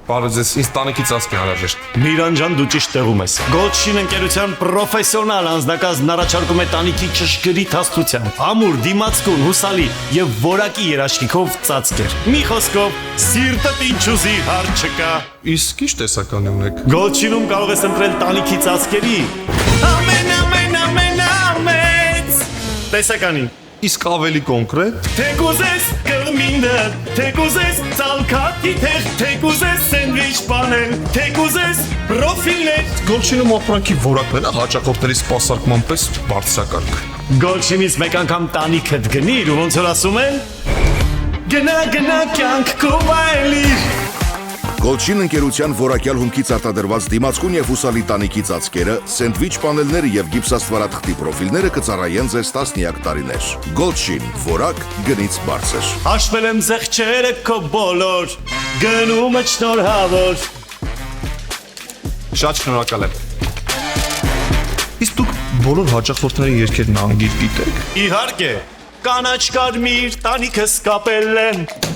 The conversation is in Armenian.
Պարզես ինձ տանիքից ասկի անհրաժեշտ։ Միրանջան, դու ճիշտ տեղում ես։ Goldshine ընկերության պրոֆեսիոնալ անձնակազմն առաջարկում է տանիքի ճշգրիտ հաստության, ամուր, դիմացկուն, հուսալի եւ որակի երաշխիքով ծածկեր։ Մի խոսքով, սիրտդ ինչ ուզի հարց չկա։ Իսկ ի՞նչ տեսականի ունեք։ Goldshine-ում կարող ես ընտրել տանիքի ծածկերի ամենամեծ տեսականին։ Իսկ ավելի կոնկրետ։ Թե կուզես կլմինդը, թե կուզես ծալքատի թեղ, թե կուզես սենդվիչ պանել, թե կուզես պրոֆիլներ։ Goldshine-ում ապրանքի որակները հաճախորդների սպասարկման պես բարձրակարգ։ Goldshine-ից մեկ անգամ տանիքդ գնիր ու ոնց որ ասում են գնա կյանք կովայելի։ Goldshine ընկերության որակյալ հումքից արտադրված դիմացկուն եւ հուսալի տանիքի ծածկերը, սենդվիչ պանելները եւ գիպսաստվարաթղթի պրոֆիլները կծառայեն ձեզ տասնյակ տարիներ։ Goldshine, որակ գնից բարձր։ Հաշվել եմ զեղչերը քո բոլոր, գնումը շնորհավոր։ Շատ շնորհակալ եմ։ Իսկ դուք բոլոր հաճախորդների երգերն անգիր գիտեք։ Իհարկե, կանաչ կարմիր տանիքս կապել եմ։